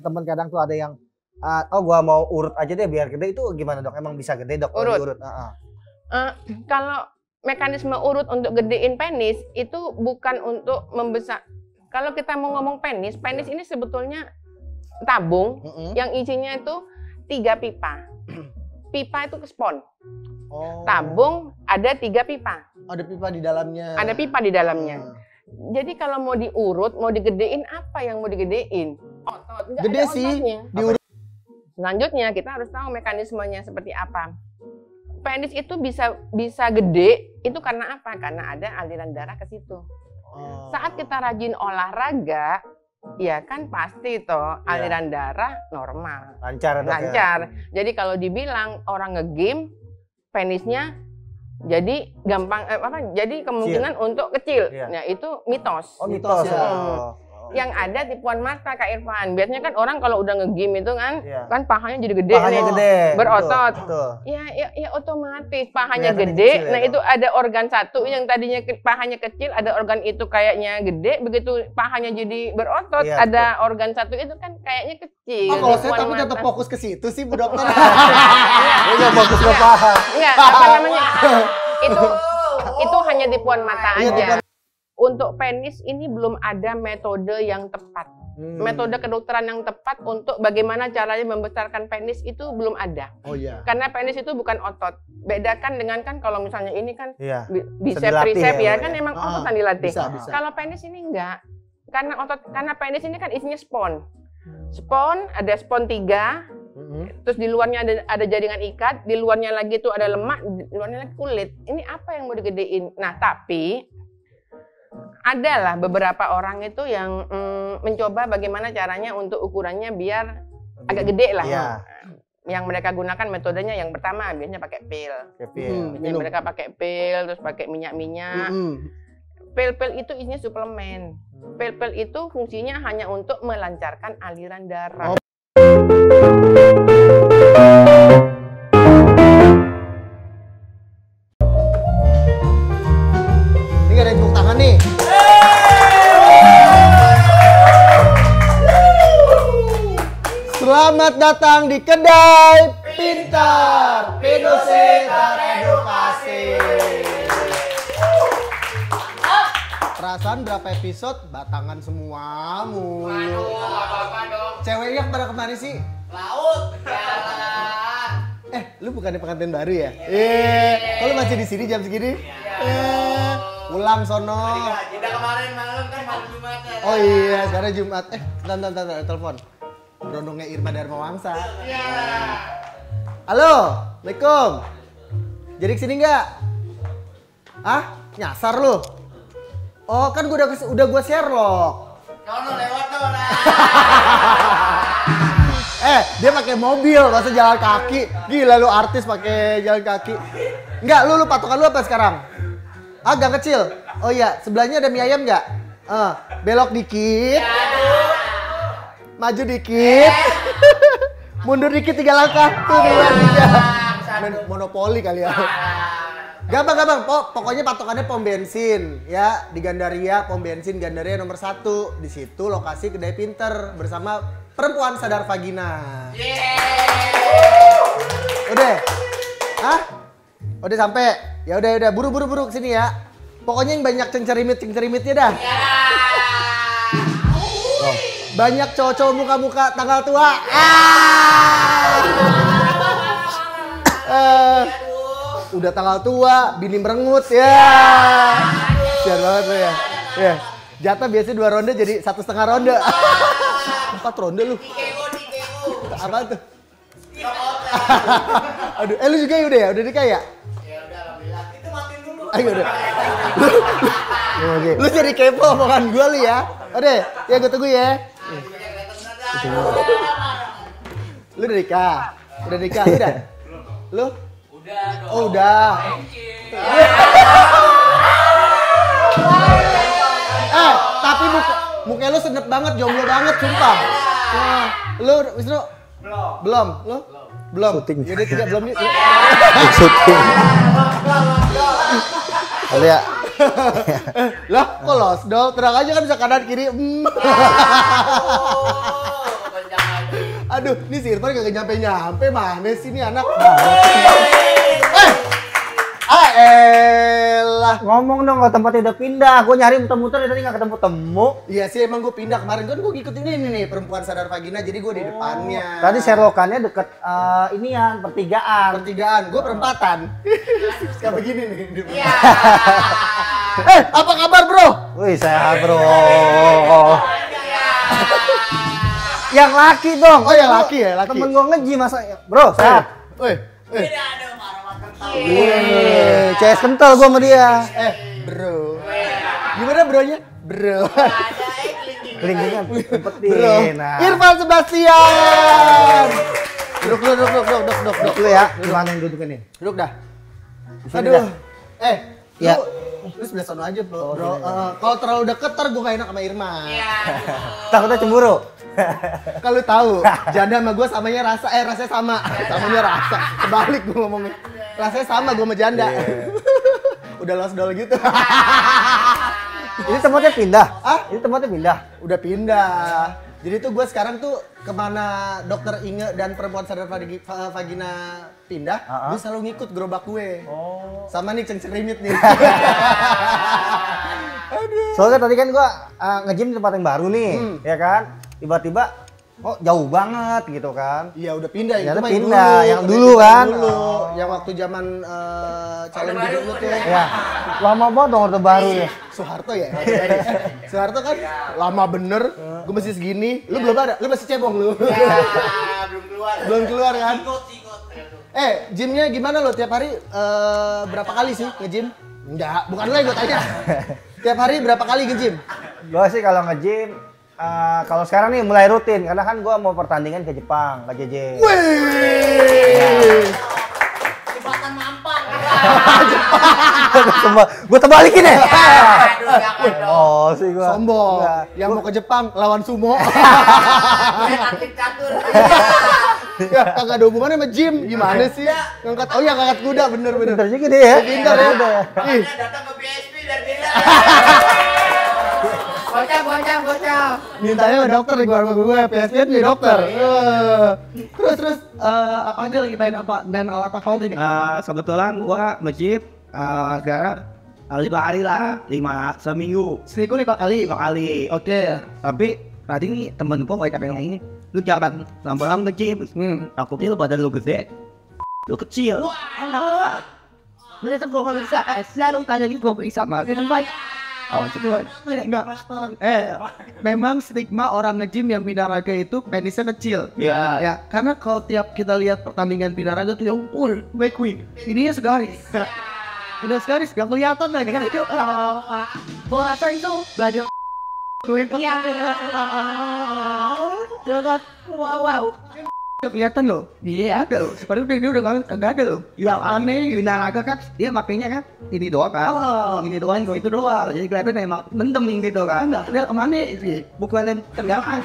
Temen kadang tuh ada yang oh gua mau urut aja deh biar gede, itu gimana dok? Emang bisa gede dok kalau diurut? Kalau mekanisme urut untuk gedein penis itu bukan untuk membesar. Kalau kita mau ngomong penis ini sebetulnya tabung yang isinya itu 3 pipa. Pipa itu spon. Tabung ada 3 pipa. Ada pipa di dalamnya. Ada pipa di dalamnya. Jadi kalau mau diurut, mau digedein, apa yang mau digedein? Otot. Nggak Gede ada sih. ototnya. Diurut. Selanjutnya kita harus tahu mekanismenya seperti apa. Penis itu bisa gede itu karena apa? Karena ada aliran darah ke situ. Saat kita rajin olahraga, ya kan pasti toh aliran darah normal. Lancar. Lancar. Jadi kalau dibilang orang nge-gym, penisnya jadi gampang jadi kemungkinan untuk kecil. Nah, itu mitos. Oh, mitos ya. Yang ada tipuan mata Kak Irfan. Biasanya kan orang kalau udah nge-gym itu kan kan pahanya jadi gede, berotot. Betul. Ya otomatis pahanya gede. Nah, itu ada organ satu yang tadinya pahanya kecil, ada organ itu kayaknya gede, begitu pahanya jadi berotot, ada organ satu itu kan kayaknya kecil. Kalau saya tapi tetap fokus ke situ sih Bu Dokter. Enggak fokus ke paha. Enggak, apa namanya? Itu hanya tipuan mata aja. Untuk penis ini belum ada metode yang tepat. Metode kedokteran yang tepat untuk bagaimana caranya membesarkan penis itu belum ada. Oh iya. Karena penis itu bukan otot. Bedakan dengan kan kalau misalnya ini kan bicep, dilatih tricep ya, kan emang otot yang dilatih. Bisa. Kalau penis ini enggak. Karena penis ini kan isinya spon. Spon, ada spon 3. Terus di luarnya ada jaringan ikat, di luarnya lagi itu ada lemak, di luarnya lagi kulit. Ini apa yang mau digedein? Nah, tapi adalah beberapa orang itu yang mencoba bagaimana caranya untuk ukurannya biar agak gede lah. Yang mereka gunakan metodenya yang pertama biasanya pakai pil. Biasanya mereka pakai pil, terus pakai minyak-minyak. Pil-pil itu isinya suplemen. Pil-pil itu fungsinya hanya untuk melancarkan aliran darah. Ini ada tepuk tangan nih. Selamat datang di Kedai Pintar, Pinosetar Edukasi. Perasaan berapa episode batangan semua mulu. Apa-apa dong. Ceweknya pada kemana sih? Laut, jalan. Lu bukannya pengantin baru ya? Kok lu masih di sini jam segini? Pulang sono. Jeda kemarin malam kan malam Jumat. Oh iya, sekarang Jumat. Bentar, telepon. Berondongnya Irma Darmawangsa. Iya. Halo, Assalamualaikum. Jadi kesini nggak? Nyasar lu? Oh kan udah gua share loh. Sono lewat tuh. Dia pakai mobil, masa jalan kaki. Gila lu artis pakai jalan kaki. Enggak, lu patokan lu apa sekarang? Gang kecil. Oh iya, sebelahnya ada mie ayam nggak? Belok dikit. Maju dikit. Mundur dikit 3 langkah. Tuh 2, 3. Monopoli kali ya. Gampang. Pokoknya patokannya pom bensin ya, di Gandaria, pom bensin Gandaria nomor 1. Di situ lokasi Kedai Pinter bersama Perempuan Sadar Vagina. Udah? Udah sampai? Ya udah buru kesini ya. Pokoknya yang banyak cengcerimit-cengcerimitnya dah. Banyak cowok-cowok muka-muka tanggal tua. Udah tanggal tua, bini merengut ya. Sian banget lo ya. Jatah biasanya 2 ronde jadi 1,5 ronde. 4 ronde lu. Apa tuh? Aduh, lu juga udah ya? Udah nikah ya? Ya udah alhamdulillah. Itu matiin dulu. Ayo udah. Lu jadi kepo omongan gua lu ya. Udah, ya gue tunggu ya. Lu udah nikah? Udah nikah? Udah? Lu? Udah dong. Oh udah. Tapi muka lu sedep banget, jomblo banget, sumpah. Lu, Wisnu? Belum. Lu? Belum. Yaudah tidak belum nih. Syuting. Kali ya. Lah, kok los dong? Terang aja kan bisa kanan kiri. Kepanjangan Aduh, ini si Irfan kagak nyampe-nyampe, mana sih ini anak? Elah. Ngomong dong kalau tempatnya udah pindah. Gue nyari muter-muter tadi nggak ketemu-temu. Iya sih emang gue pindah kemarin kan gue ngikutin ini nih perempuan sadar vagina jadi gue di depannya. Tadi serokannya deket inian pertigaan. Pertigaan, gue perempatan. Kayak begini nih. Iya. Apa kabar bro? Wih sehat bro. Yang laki dong. Oh yang laki ya, laki. Temen gue nge-gym masa. Bro sehat. Beda dong aroma kental. CS kental gue sama dia. Bro. Gimana bronya? Bro. Ada Kelingkingan Bro. sempetin. Nah. Irfan Sebastian. Duduk Dulu ya. Gimana yang duduk ini? Duduk dah. Sini Aduh. Ya. Lu sebelah sana aja bro. Kalau terlalu deket ntar gue gak enak sama Irma. Takutnya cemburu. Kalau tahu, janda sama gue samanya rasanya sama. Samanya rasa. Kebalik gue ngomongnya. Rasanya sama gue sama janda. Udah lost-doll gitu. Ini tempatnya pindah. Ah? Ini tempatnya pindah. Udah pindah. Jadi tuh gue sekarang tuh kemana dokter Inge dan perempuan sadar vagina pindah, gue selalu ngikut gerobak gue. Sama nih cengcerimit nih. Soalnya tadi kan gua nge-gym di tempat yang baru nih, ya kan? Tiba-tiba kok jauh banget gitu kan. Iya udah pindah Ya, itu udah mah pindah, yang Udah dulu pindah kan. dulu. Oh. Yang waktu zaman calon hidup lu tuh. Ya, lama banget dong Orde Baru ya. Soeharto ya? Soeharto kan lama bener, gue masih segini, lu belum ada, lu masih cebong lu. belum keluar. Belum keluar kan? Ikut. Gymnya gimana lo? Tiap hari berapa kali sih nge-gym? Enggak, bukan lo yang gue tanya. Tiap hari berapa kali nge-gym? Gua sih kalau nge-gym kalau sekarang nih mulai rutin karena kan gua mau pertandingan ke Jepang, ke JJ. Wih! Jembatan Mampang. Semua gua terbalikin ya. Aduh, jangan dong. Oh, sih gua. Sombong. Enggak. Yang mau ke Jepang lawan sumo. Gue atlet catur. Ya, kagak ada hubungannya sama gym. Gimana sih? Ngangkat ngangkat kuda bener-bener. Pintar juga dia ya. Pintar ya. Ih, Makanya datang ke BSP dan pindah. Bocah. mintanya sama dokter di keluarga gue, PSP di dokter. Terus apa aja lagi main apa dan alat apa ini? Kebetulan gua nge-gym sekarang 5 hari lah, 5 seminggu. Seminggu 5 kali. 5 kali. Oke. Tapi tadi nih temen gua kayak yang ini, lu jangan lama-lama nge-gym. Takutnya lu badan lu gede, lu kecil. Mereka gua bisa. Selalu tanya gitu gua bisa makan baik. Enggak. Memang stigma orang nge-gym yang binaraga itu penisnya kecil. Ya. Ya, karena kalau tiap kita lihat pertandingan binaraga tuh yang back quick. Ini ya segaris. Udah segaris, gak kelihatan lagi kan itu. Gua rasa itu badan gue wow. Kelihatan loh. Iya ada loh. Padahal dia udah kagak ada loh. Yang aneh binaraga kan dia makainya kan ini doang kan. Ini doang itu doang. Jadi kelihatan emang mendem gitu kan. Enggak lihat kemana sih. Bukan ternyata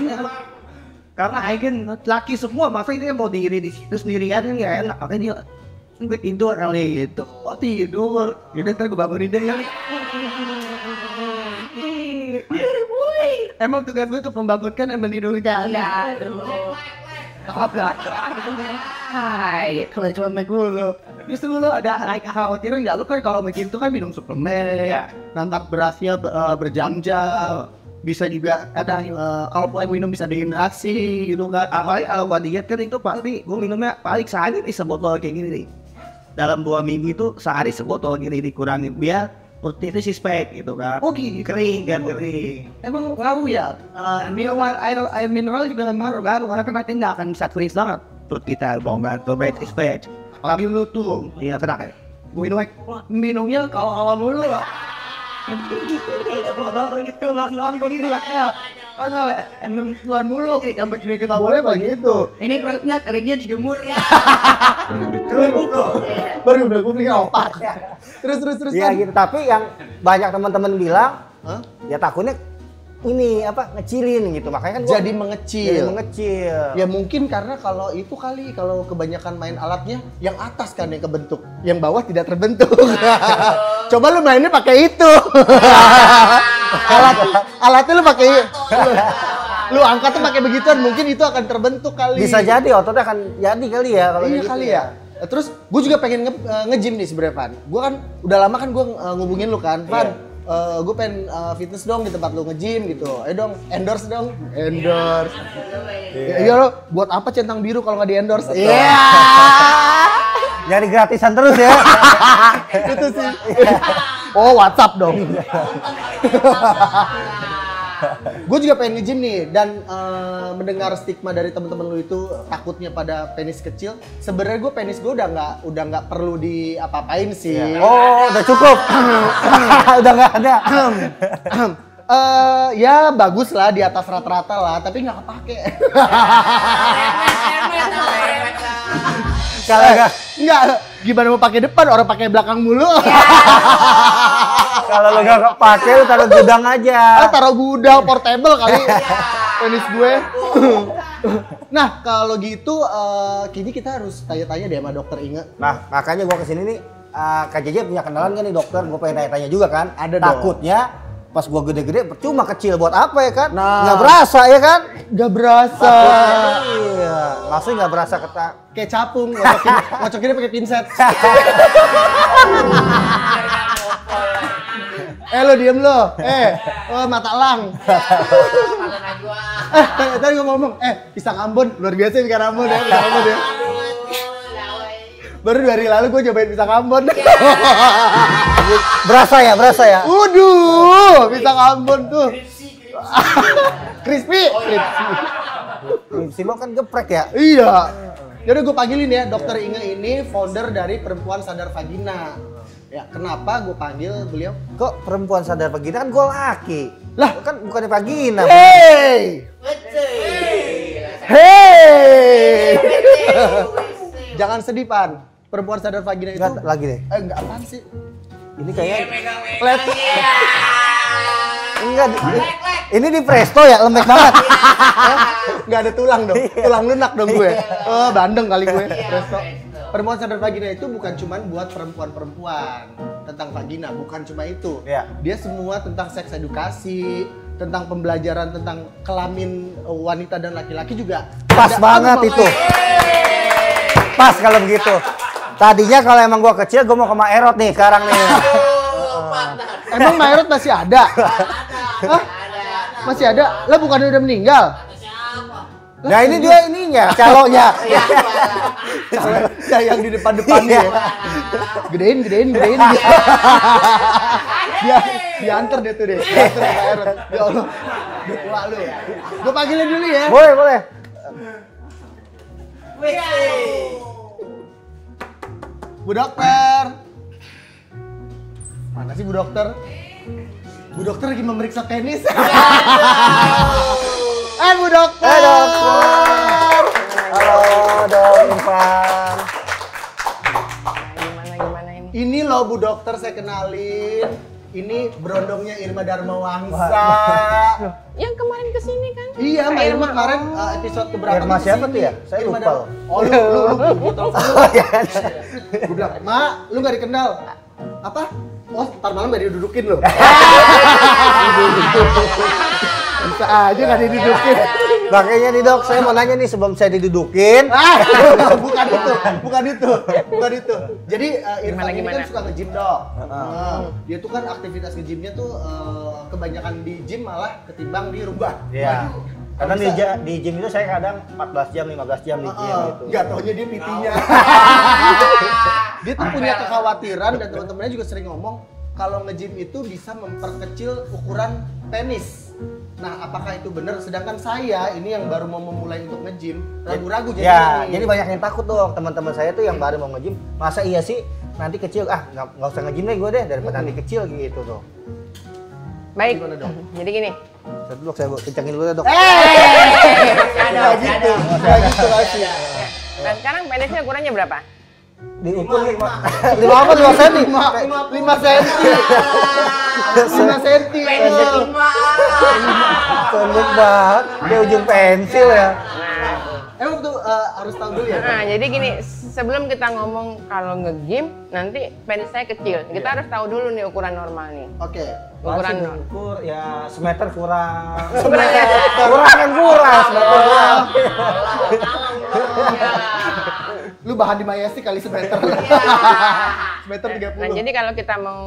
karena Aigen laki semua masa ini mau diri di situ sendirian kan nggak enak. Makanya dia tidur kali gitu. Oh tidur. Jadi ntar gue bangunin dia. Emang tugas gue tuh membangunkan dan menidurkan. Hai, kalau cuma main dulu. Justru lo ada khawatiran nggak? Lo kan kalau begitu kan minum suplemen, ya, nangkap berasnya berjam-jam. Bisa juga kadang kalau mulai minum bisa dehidrasi gitu kan. Apalagi kalau gua diet kan itu pasti gua minumnya paling sehari nih sebotol kayak gini nih. Dalam 2 minggu itu sehari sebotol gini dikurangin biar perutnya itu six-pack gitu kan. Oh gitu. Kering kan kering. Emang ngaruh ya? Air mineral juga ngaruh kan? Karena kan nanti nggak akan bisa freeze banget. Perut kita bongkar perut six-pack. Lagi lu tuh, Iya tenang ya. minumnya kalau awal mulu lah. Keluar mulu, sampai kita boleh begitu. Ini perutnya keringnya dijemur ya. Baru udah gue pikir opat. Terus. Iya gitu, tapi yang banyak teman-teman bilang, ya takutnya ini apa ngecilin gitu, makanya kan gua Jadi mengecil. jadi mengecil. Ya mungkin karena kalau itu kali kalau kebanyakan main alatnya yang atas kan yang kebentuk, yang bawah tidak terbentuk. Coba lu mainnya pakai itu. Alatnya lu pakai Lu angkat tuh pakai begituan, mungkin itu akan terbentuk kali. Bisa jadi ototnya akan jadi kali ya kalau Iya gitu kali ya. Terus gue juga pengen nge-gym nih sebenarnya, Van. Gue kan udah lama kan gue ngubungin lu kan, Van. Gue pengen fitness dong di tempat lu nge-gym gitu. Ayo dong, endorse dong. Endorse. Iya lo, buat apa centang biru kalau nggak di endorse? Iya. Nyari gratisan terus ya. Itu sih. Oh, WhatsApp dong. Gue juga pengen nge-gym nih dan mendengar stigma dari teman-teman lu itu takutnya pada penis kecil. Sebenarnya gue penis gue udah nggak perlu diapa-apain sih. Oh, udah cukup. Udah nggak ada. Ya bagus lah di atas rata-rata lah, tapi nggak kepake. Kalau Nggak, gimana mau pakai depan orang pakai belakang mulu. kalau lo nggak kepake lu taruh gudang aja. Taruh gudang portable kali. Penis gue. Nah, kalau gitu kini kita harus tanya-tanya deh sama dokter Inge. Nah, makanya gua kesini nih, Kak JJ punya kenalan kan nih dokter, gua pengen tanya-tanya juga kan. Ada dong. Takutnya pas gua gede-gede percuma kecil buat apa ya kan? Nah. Nggak berasa ya kan? Nggak berasa. Iya, maksudnya nggak berasa Kayak capung, ngocokinnya pakai pinset. Lo diem lo. Mata lang. Tadi gue ngomong, pisang Ambon, luar biasa pisang Ambon ya, pisang Ambon ya. Baru 2 hari lalu gue cobain pisang Ambon. berasa ya. Waduh, pisang Ambon tuh. Crispy. Simo kan geprek ya. Iya. Jadi gue panggilin ya, Dokter Inge ini founder dari Perempuan Sadar Vagina. Ya, kenapa gue panggil beliau? Kok perempuan sadar vagina kan gue laki? Lah, kan bukannya vagina. Hey! Jangan sedih, Pan. Perempuan Sadar Vagina itu Enggak, lagi deh. enggak apaan sih? Ini kayak Let. enggak. Ini di Presto ya, lembek banget. Enggak ada tulang dong. Tulang lunak dong gue. Bandeng kali gue. Resto. Perempuan Sadar Vagina itu bukan cuma buat perempuan-perempuan tentang vagina, bukan cuma itu. Iya. Dia semua tentang seks edukasi, tentang pembelajaran tentang kelamin wanita dan laki-laki juga. Pas banget itu. Pas kalau begitu. Tadinya kalau emang gua kecil, gua mau ke Maerot nih sekarang nih. Emang Maerot masih ada? Hah? Masih ada? Lah bukannya udah meninggal? Nah ini dia ininya, calonnya. Ya yang di depan-depannya ya. Gedein. Dia diantar dia tuh deh. Diantar ke Maerot. Ya Allah. Dia tua lu. Gua panggilin dulu ya. Boleh. Bu dokter. Mana sih Bu dokter? Bu dokter lagi memeriksa penis. Bu dokter. Halo, Dok Irfan. Gimana ini? Ini loh Bu dokter saya kenalin. Ini berondongnya Irma Darmawangsa. Yang kemarin kesini kan? Iya, Mbak Irma kemarin episode keberapa? Irma siapa tuh ya? Saya Irma lupa. Oh, lu telepon lu. Gue bilang, "Ma, lu nggak dikenal." Apa? Oh, ntar malam gak didudukin lo. Bisa aja gak didudukin. Makanya nih Dok, saya mau nanya nih sebelum saya didudukin. Bukan itu. Jadi Irfan ini kan suka nge-gym Dok. Dia tuh kan aktivitas nge-gymnya tuh kebanyakan di gym malah ketimbang di rumah. Iya. Karena di gym itu saya kadang 14 jam, 15 jam di gym gitu. Gak taunya dia PT-nya. Dia tuh punya kekhawatiran dan teman-temannya juga sering ngomong kalau nge-gym itu bisa memperkecil ukuran penis. Nah, apakah itu benar? Sedangkan saya ini yang baru mau memulai untuk nge-gym, ragu-ragu jadi Ya, ini. jadi banyak yang takut dong teman-teman saya tuh yang baru mau nge-gym. Masa iya sih nanti kecil? Nggak usah nge-gym deh gue deh daripada nanti kecil gitu dong. Baik. Gimana, Dok? Jadi gini. Dok, saya kencangin dulu ya Dok. Nggak gitu masih. Dan sekarang penisnya ukurannya berapa? Diukur 5 apa 2 cm? 5 senti. 5 senti. Pendek banget. Dia ujung pensil ya. Emang tuh harus tahu dulu ya. Nah, jadi gini, sebelum kita ngomong kalau nge-gym, nanti penis saya kecil. Kita harus tahu dulu nih ukuran normal nih. Oke. Ukuran Masih normal. ukur ya semeter kurang. Ukurannya. Kurang, semeter kurang. Lu bahan di Mayastik kali semeter. Semeter 30. Nah, jadi kalau kita mau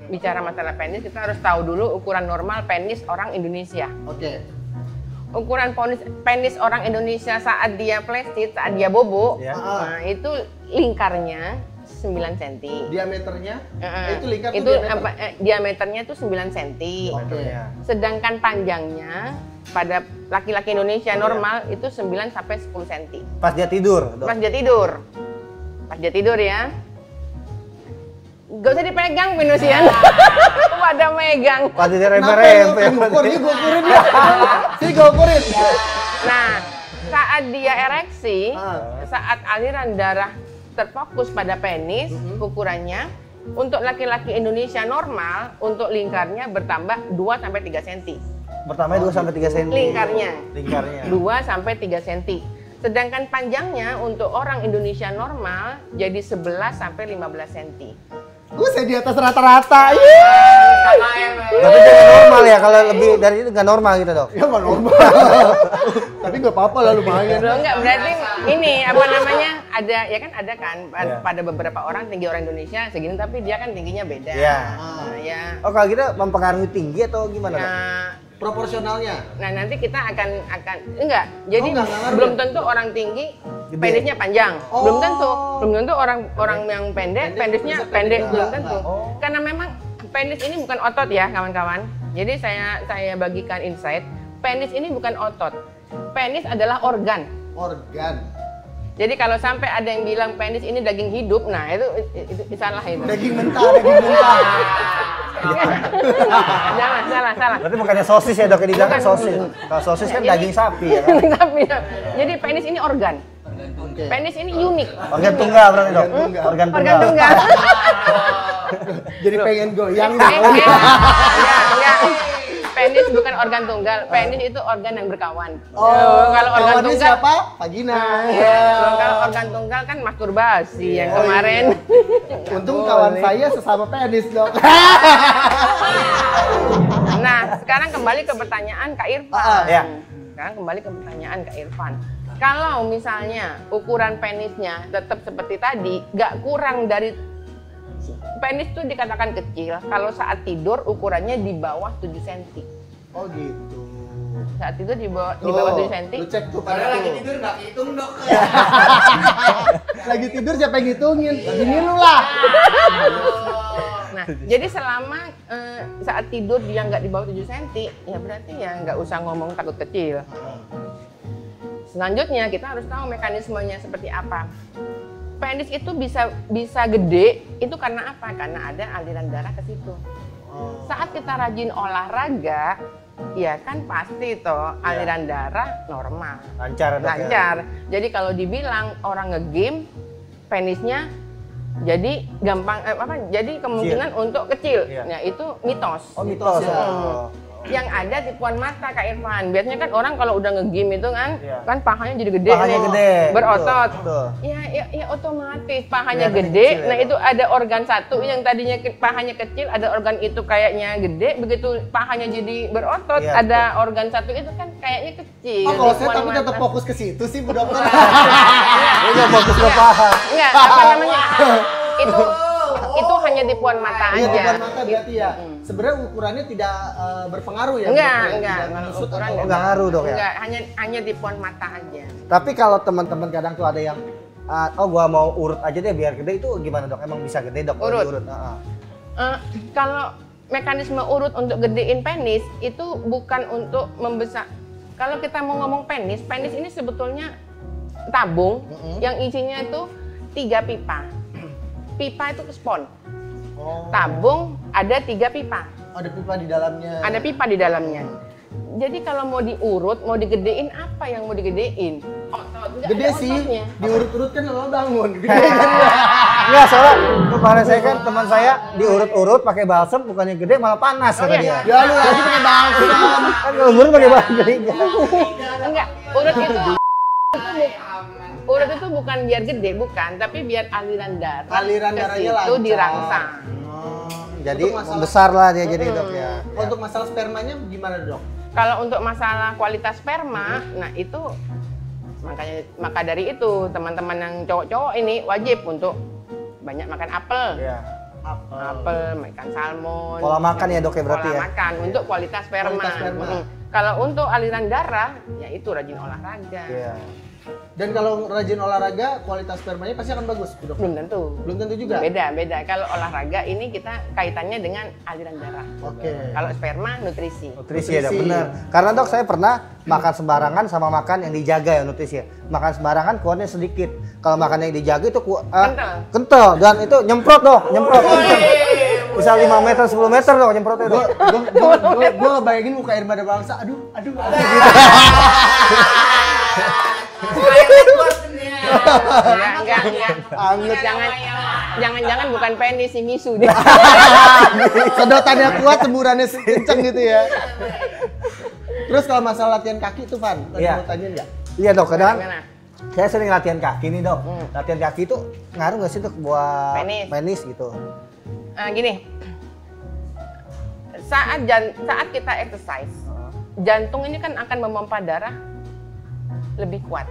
bicara masalah penis, kita harus tahu dulu ukuran normal penis orang Indonesia. Oke. Ukuran penis orang Indonesia saat dia plastik, saat dia bobo, Ya. nah, itu lingkarnya 9 cm. Diameternya itu lingkar itu tuh diameter. diameternya itu 9 cm. Oke. Sedangkan panjangnya pada laki-laki Indonesia normal itu 9 sampai 10 cm. Pas dia tidur, Dok. Pas dia tidur. Pas dia tidur ya. Gak usah dipegang penusian. Pada megang. Pas dia Kenapa rempe-rempe. lu ngukur? Ini gua ukurin ya. Sini gua ukurin. Nah, saat dia ereksi, Ah. saat aliran darah terfokus pada penis, ukurannya untuk laki-laki Indonesia normal, untuk lingkarnya bertambah 2 sampai 3 cm. Pertama 2 sampai 3 cm. Lingkarnya. Lingkarnya. 2 sampai 3 cm. Sedangkan panjangnya untuk orang Indonesia normal jadi 11 sampai 15 cm. Saya di atas rata-rata. Tapi jangan normal ya, kalau lebih dari itu nggak normal gitu, Dok. Ya nggak normal. Tapi nggak apa-apa lah lumayan. Loh, enggak, berarti ini apa namanya, ada ya kan, ada kan Iya. pada beberapa orang tinggi orang Indonesia segini tapi dia kan tingginya beda. Iya. Nah, ya. Oh, kalau gitu mempengaruhi tinggi atau gimana, Dok? Proporsionalnya. Nah, nanti kita akan enggak. Jadi Oh, nggak ngaruh belum ya? tentu orang tinggi Gede. penisnya panjang. Oh. Belum tentu orang yang pendek penisnya bisa pendek, pendek belum juga. tentu. Oh. Karena memang penis ini bukan otot ya, kawan-kawan. Jadi saya bagikan insight, penis ini bukan otot. Penis adalah organ. Organ. Jadi kalau sampai ada yang bilang penis ini daging hidup, nah itu salah itu. Daging mentah, daging mentah. Jangan, salah. Berarti bukannya sosis ya, Dok? Yang dibilang kan Bukan. sosis. Kalau sosis kan Jadi- daging sapi ya kan? Tapi, jadi penis ini organ. Oke. Penis ini unik. Organ tunggal berarti, Dok? Organ tunggal. Organ Organ tunggal. tunggal. Jadi pengen goyang Enggak. nih. Penis bukan organ tunggal. Penis itu organ yang berkawan. Oh, Kalau organ kawannya tunggal siapa? Vagina. Ya, kalau organ tunggal kan masturbasi yang Oh, iya. kemarin. Untung kawan saya sesama penis, Dok. Nah, sekarang kembali ke pertanyaan Kak Irfan. Ya. Sekarang kembali ke pertanyaan Kak Irfan. Kalau misalnya ukuran penisnya tetap seperti tadi, nggak kurang dari penis itu dikatakan kecil. Kalau saat tidur ukurannya di bawah 7 cm. Oh gitu. Saat tidur di bawah 7 cm. Lu cek tuh pada Padahal lagi tuh. tidur nggak hitung dok. Lagi tidur siapa yang ngitungin? Gini lu lah. Nah, jadi selama saat tidur dia nggak di bawah 7 cm, ya berarti ya nggak usah ngomong takut kecil. Selanjutnya kita harus tahu mekanismenya seperti apa. Penis itu bisa gede itu karena apa? Karena ada aliran darah ke situ. Saat kita rajin olahraga, ya kan pasti toh aliran darah normal, Lancar, Dok, ya? lancar. Jadi kalau dibilang orang nge-gym, penisnya jadi gampang jadi kemungkinan untuk kecil. Iya. Nah, itu mitos. Oh, mitos. Ya. Oh. Yang ada tipuan mata Kak Irfan. Biasanya kan orang kalau udah nge-gym itu kan, Iya. kan pahanya jadi gede. Pahanya nih. gede. Berotot. Betul. Ya otomatis pahanya Kelihatan gede. kecil ya, Nah, Dok? itu ada organ satu yang tadinya pahanya kecil, ada organ itu kayaknya gede, begitu pahanya jadi berotot, Iya, ada organ satu itu kan kayaknya kecil. Oh, kalau saya Tipuan tapi tetap mata. fokus ke situ sih, Bu Dokter. Ini nggak fokus ke paha. Enggak, apa namanya? Itu hanya tipuan mata Iya, aja. depan mata berarti ya. Sebenarnya ukurannya tidak berpengaruh ya. Enggak, Dokter? enggak. Tidak Kalau menyusut ukuran atau- Oh, nggak ngaruh, Dok, ya? Enggak, hanya tipuan mata aja. Tapi kalau teman-teman kadang tuh ada yang oh gua mau urut aja deh biar gede, itu gimana, Dok? Emang bisa gede, Dok? kalau Urut. diurut? Heeh. Kalau mekanisme urut untuk gedein penis itu bukan untuk membesar. Kalau kita mau ngomong penis ini sebetulnya tabung yang isinya itu 3 pipa. Pipa itu spon. Oh, Tabung ada 3 pipa. ada pipa di dalamnya. Ada pipa di dalamnya. Jadi kalau mau diurut, mau digedein apa yang mau digedein? Otot. Nggak Gede ada sih. ototnya. Diurut-urut kan lo bangun. Gede kan ya. Enggak, soalnya kemarin saya kan teman saya diurut-urut pakai balsem, bukannya gede malah panas kata iya. dia. Ya lu lagi pakai balsam. Kan kalau urut pakai balsem gede. Enggak, urut itu urut itu bukan biar gede, bukan, tapi biar aliran darah Aliran ke darahnya situ lancar. dirangsang. Jadi Untuk masalah- besar lah dia jadi dok ya. Untuk masalah spermanya gimana dok? Kalau untuk masalah kualitas sperma, nah itu maka dari itu teman-teman yang cowok-cowok ini wajib untuk banyak makan apel. Iya. Apel, makan salmon. Pola makan ya, dok, ya, berarti pola ya? makan untuk kualitas sperma. Kualitas sperma. Kalau untuk aliran darah, ya itu rajin olahraga. Iya. Dan kalau rajin olahraga, kualitas spermanya pasti akan bagus, dok. Belum tentu. Belum tentu juga. Beda. Kalau olahraga ini kita kaitannya dengan aliran darah. Oke. Kalau sperma nutrisi. Nutrisi ya dok, Nutrisi. bener. Karena dok saya pernah makan sembarangan sama makan yang dijaga ya nutrisi ya. Makan sembarangan kuahnya sedikit. Kalau makan yang dijaga itu kental dan itu nyemprot dok, nyemprot. kenceng. Bisa 5 meter, 10 meter dok nyemprotnya dok. Gue ngebayangin muka Irma dan Bangsa, aduh. Enggak. Anget. Jangan bukan penis si misu dia. Sedotannya kuat, semburannya kenceng gitu ya. Terus kalau masalah latihan kaki tuh, Van, tadi Iya. mau tanya nggak? Iya dok, kadang Gimana? saya sering latihan kaki nih dok. Hmm. Latihan kaki itu ngaruh nggak sih dok buat Penis. penis gitu? Gini. Saat kita exercise, jantung ini kan akan memompa darah lebih kuat.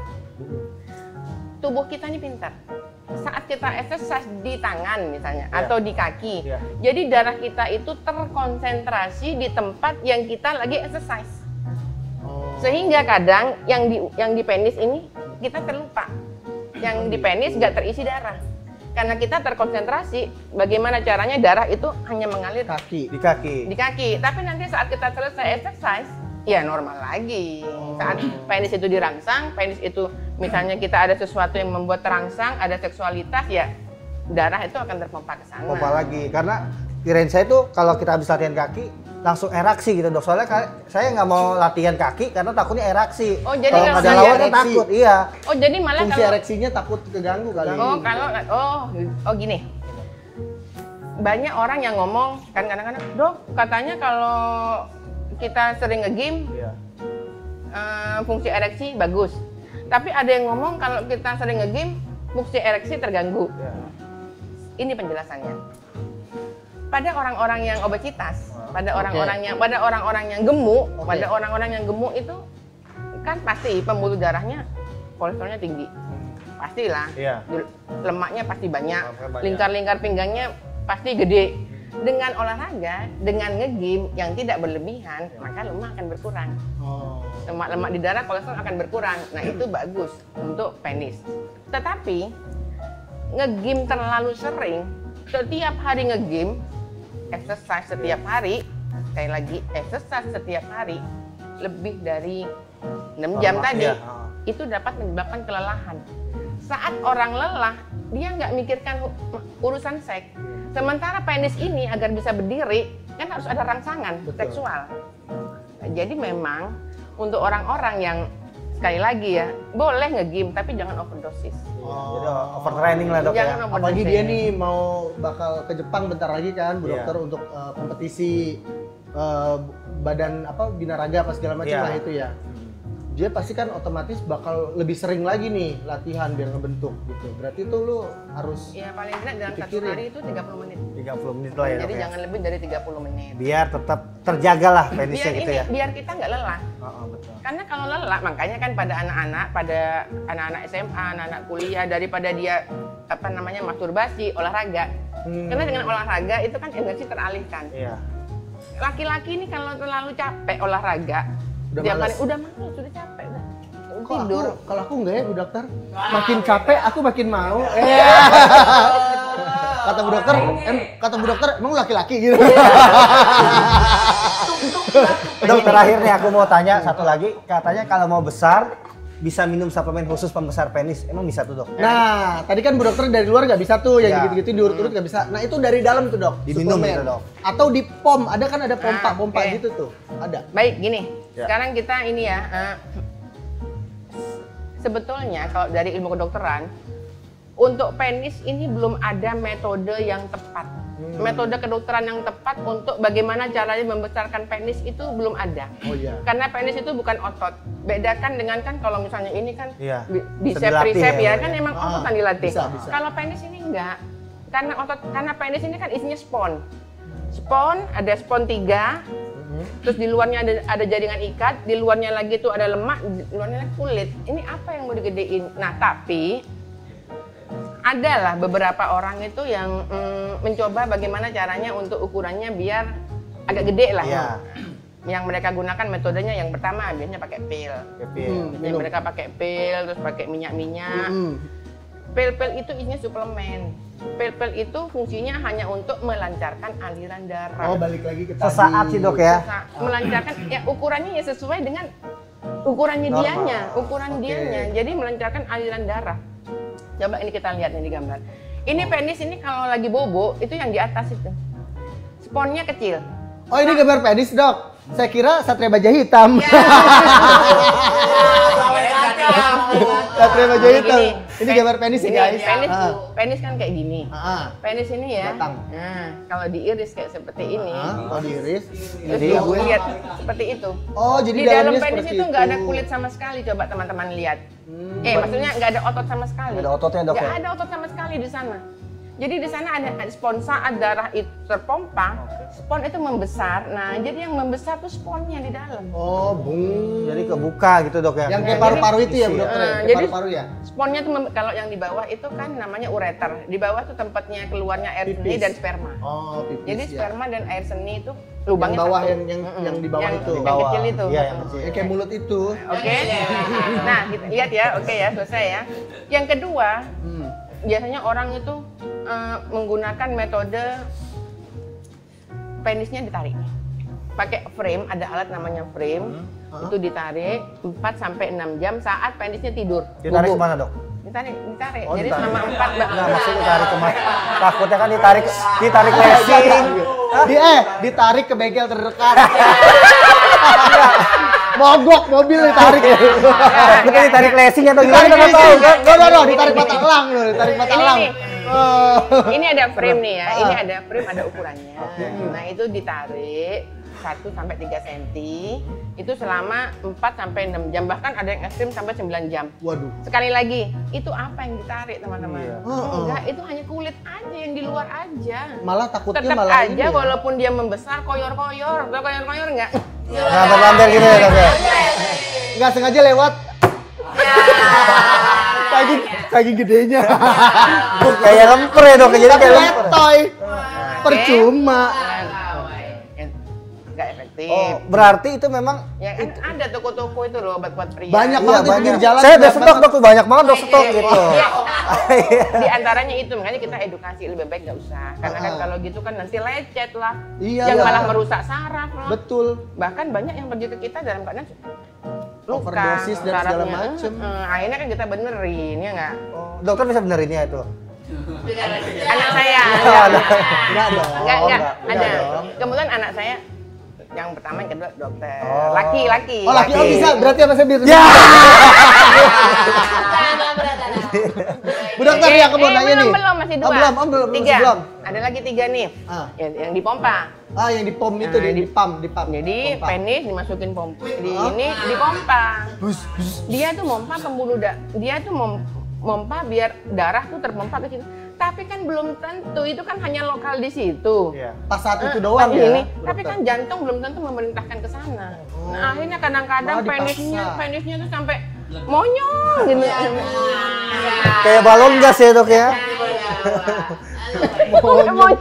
Tubuh kita ini pintar. Saat kita exercise di tangan misalnya Iya. atau di kaki, Iya. jadi darah kita itu terkonsentrasi di tempat yang kita lagi exercise. Sehingga kadang yang di penis ini kita terlupa. Yang di penis nggak terisi darah. Karena kita terkonsentrasi bagaimana caranya darah itu hanya mengalir Kaki. Di kaki. di kaki. Tapi nanti saat kita selesai exercise, ya normal lagi. Saat penis itu dirangsang, penis itu misalnya kita ada sesuatu yang membuat terangsang, ada seksualitas, ya darah itu akan terpompa ke sana. Pompa lagi. Karena kirain saya tuh kalau kita habis latihan kaki langsung eraksi gitu dok. Soalnya saya nggak mau latihan kaki karena takutnya eraksi. Oh, jadi kalau kalau ada saya lawan kan ereksi. takut, iya. Oh, jadi malah Fungsi kalau ereksinya takut keganggu kali. oh gini. Banyak orang yang ngomong kan kadang-kadang, "Dok, katanya kalau kita sering nge-gym Iya. fungsi ereksi bagus." Tapi ada yang ngomong kalau kita sering nge-gym fungsi ereksi terganggu. Iya. Ini penjelasannya. Pada orang-orang yang obesitas, pada orang-orang yang gemuk, Oke. pada orang-orang yang gemuk itu kan pasti pembuluh darahnya kolesterolnya tinggi. Pastilah. Iya. Lemaknya pasti banyak. Lemaknya banyak. Lingkar-lingkar pinggangnya pasti gede. Dengan olahraga, dengan nge-gym yang tidak berlebihan, maka lemak akan berkurang. Oh. Lemak-lemak di darah, kolesterol akan berkurang. Nah, itu bagus untuk penis. Tetapi nge-gym terlalu sering, setiap hari nge-gym, exercise setiap hari, sekali lagi exercise setiap hari, lebih dari 6 jam Lama, tadi, iya. itu dapat menyebabkan kelelahan. Saat orang lelah, dia nggak mikirkan urusan seks. Sementara penis ini agar bisa berdiri, kan harus ada rangsangan Betul. seksual. Nah, jadi memang untuk orang-orang yang sekali lagi ya, boleh nge-gym tapi jangan overdosis. Jadi overtraining lah dok Jangan ya. overdosis. Apalagi dia nih mau bakal ke Jepang bentar lagi kan, Bu Iya. Dokter, untuk kompetisi badan apa binaraga apa segala macam Iya. lah itu ya. Dia pasti kan otomatis bakal lebih sering lagi nih latihan biar ngebentuk gitu. Berarti tuh lu harus Ya paling tidak dalam satu Dipikirin. hari itu 30 menit. 30 menit lah ya dok Jadi ya. jangan lebih dari 30 menit. Biar tetap terjaga lah Biar penisnya gitu ini, ya. biar kita nggak lelah. Betul. Karena kalau lelah, makanya kan pada anak-anak SMA, anak-anak kuliah, daripada dia apa namanya masturbasi, olahraga. Karena dengan olahraga itu kan energi teralihkan. Iya. Laki-laki ini kalau terlalu capek olahraga, Udah tiap males. hari udah malas, sudah capek, udah Kok tidur. kalau aku enggak ya Bu Dokter. Makin capek aku makin mau. Kata Bu Dokter, emang lu laki-laki gitu. Dok terakhir nih aku mau tanya satu lagi. Katanya kalau mau besar bisa minum suplemen khusus pembesar penis. Emang bisa tuh dok? Nah, tadi kan Bu Dokter dari luar nggak bisa tuh, yang Iya. gitu-gitu diurut-urut nggak bisa. Nah, itu dari dalam tuh dok, Diminum suplemen. gitu, Dok. Atau di pom, ada kan ada pompa-pompa oke. gitu tuh, ada. Baik, gini. Ya. Sekarang kita ini ya, sebetulnya kalau dari ilmu kedokteran, untuk penis ini belum ada metode yang tepat. metode kedokteran yang tepat untuk bagaimana caranya membesarkan penis itu belum ada. Oh iya. Karena penis itu bukan otot. Bedakan dengan kan kalau misalnya ini kan Iya. bicep, Bisa dilatih tricep ya, ya, ya. kan emang otot yang dilatih. bisa. Kalau penis ini enggak. Karena penis ini kan isinya spon. Spon, ada spon 3. Terus di luarnya ada jaringan ikat, di luarnya lagi tuh ada lemak, di luarnya lagi kulit. Ini apa yang mau digedein? Nah, tapi adalah beberapa orang itu yang mencoba bagaimana caranya untuk ukurannya biar agak gede lah. Iya. Yang mereka gunakan metodenya yang pertama biasanya pakai pil. Yang mereka pakai pil, terus pakai minyak-minyak. Pil-pil itu isinya suplemen. Pil-pil itu fungsinya hanya untuk melancarkan aliran darah. Oh, balik lagi ke tadi. Sesaat sih dok ya. Melancarkan ya ukurannya ya sesuai dengan ukurannya Normal. dianya, ukuran Oke. dianya. Jadi melancarkan aliran darah. Coba ini kita lihat nih di gambar. Ini penis ini kalau lagi bobo itu yang di atas itu. Sponnya kecil. Oh, ini gambar penis, Dok. Saya kira Satria Baja Hitam. Satria Baja Hitam. Gini, Ini gambar penis ya, guys. Penis, Ah. penis kan kayak gini. Ah. Penis ini ya. Batang. Nah, kalau diiris kayak seperti ini. Oh, diiris. Terus Jadi, gue lihat seperti itu. Oh, jadi Di dalam dalamnya penis seperti itu nggak ada kulit sama sekali. Coba teman-teman lihat. Maksudnya nggak ada otot sama sekali. Nggak ada ototnya, Dok, Nggak ya? ada otot sama sekali di sana. Jadi di sana ada spon saat darah itu terpompa, spon itu membesar. Nah, jadi yang membesar tuh sponnya di dalam. Oh, bung. Jadi kebuka gitu dok ya. Yang kayak paru-paru itu ya, Bu Isi Dokter? Ya? Kayak Jadi- paru-paru ya? Sponnya tuh kalau yang di bawah itu kan namanya ureter. Di bawah tuh tempatnya keluarnya air seni Pipis. dan sperma. Oh, pipis Jadi ya. sperma dan air seni itu Yang lubangnya bawah, satu. yang di bawah itu. Yang Bawah. kecil itu. Iya, yang kecil. Yang kayak mulut itu. Oke. Nah, kita lihat ya. Oke ya, selesai ya. Yang kedua, biasanya orang itu menggunakan metode penisnya ditarik. Pakai frame, ada alat namanya frame. Itu ditarik 4 sampai 6 jam saat penisnya tidur. Ditarik Bubuk. kemana dok? Ditarik. Oh, Jadi ditarik. selama 4 Nah maksudnya ditarik kemana? Takutnya kan ditarik lessing. Ditarik ke bengkel terdekat. Mogok mobil ditarik ya. Takutnya ditarik lessing atau gimana? Ditarik Nggak tahu. No, ditarik mata elang loh, ditarik mata Ini elang. nih. Oh. Ini ada frame nih ya. Ini ada frame, ada ukurannya. Nah, itu ditarik 1 sampai 3 cm. Itu selama 4 sampai 6 jam. Bahkan ada yang ekstrim sampai 9 jam. Waduh. Sekali lagi, itu apa yang ditarik teman-teman? Iya. Enggak, itu hanya kulit aja yang di luar aja. Malah takutnya Tetap malah aja ini ya. walaupun dia membesar koyor-koyor. Atau koyor-koyor enggak? Lamber-lamber gitu ya dok ya. Nggak sengaja lewat. Saking gedenya. Kayak lemper ya dok. Jadi Tapi kayak lemper. letoy. Percuma. Enggak efektif. Oh berarti itu memang. Ya kan ada toko-toko itu loh obat buat pria. Banyak Iya, banget di banyak. pinggir jalan. Saya udah banyak stok banget. dok tuh banyak banget dok stok Iya, gitu. iya. Di antaranya itu, makanya kita edukasi lebih baik nggak usah. Karena kan kalau gitu kan nanti lecet lah. Iya yang lah. malah merusak saraf lah. Betul. Bahkan banyak yang pergi ke kita dalam keadaan luka, Overdosis dan segala sarafnya. macem. Akhirnya kan kita benerin, ya nggak? Dokter bisa benerin ya itu. Anak saya. Enggak ada. Enggak dong. Enggak, enggak. ada. Enggak dong. Kemudian anak saya yang pertama, yang kedua dokter. Oh. Laki-laki. Oh, laki. Oh, bisa. Berarti apa saya biar. Ya. Bu Dokter nih aku mau nanya nih. Belum, masih dua. Oh, belum, belum, tiga. belum. Ada lagi 3 nih. Ah. Yang dipompa. Ah, yang di pom itu, Nah, di pam. Jadi Pompa. penis dimasukin pompa. Di Ah. ini dipompa. Bus, bus. Dia tuh mompa pembuluh dia tuh mompa biar darah tuh terpompa ke situ. Tapi kan belum tentu, itu kan hanya lokal di situ. Iya. Pas saat itu Pas doang ya. ini. Bu Tapi Dokter? kan jantung belum tentu memerintahkan ke sana. Nah, akhirnya kadang-kadang Malah dipaksa. penisnya tuh sampai monyong gitu. Kayak balon gas ya dok ya. Monyong.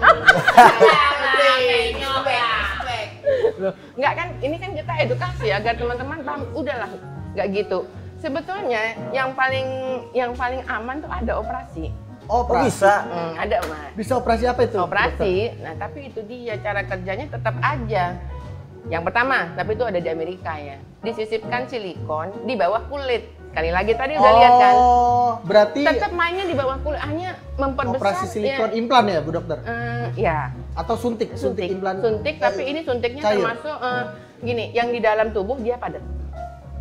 Enggak kan, ini kan kita edukasi agar teman-teman paham, udahlah, nggak gitu. Sebetulnya yang paling aman tuh ada operasi. Oh, Oh bisa. Ada Mas. Bisa operasi apa itu? Operasi. Nah, tapi itu dia cara kerjanya tetap aja. Yang pertama, tapi itu ada di Amerika ya. Disisipkan silikon di bawah kulit. Sekali lagi tadi udah lihat kan. Oh, berarti Tetap mainnya di bawah kulit, hanya memperbesar. operasi silikon implan ya, Bu Dokter? Ya. Atau suntik implan. Suntik, tapi ini suntiknya cair. termasuk gini, yang di dalam tubuh dia padat.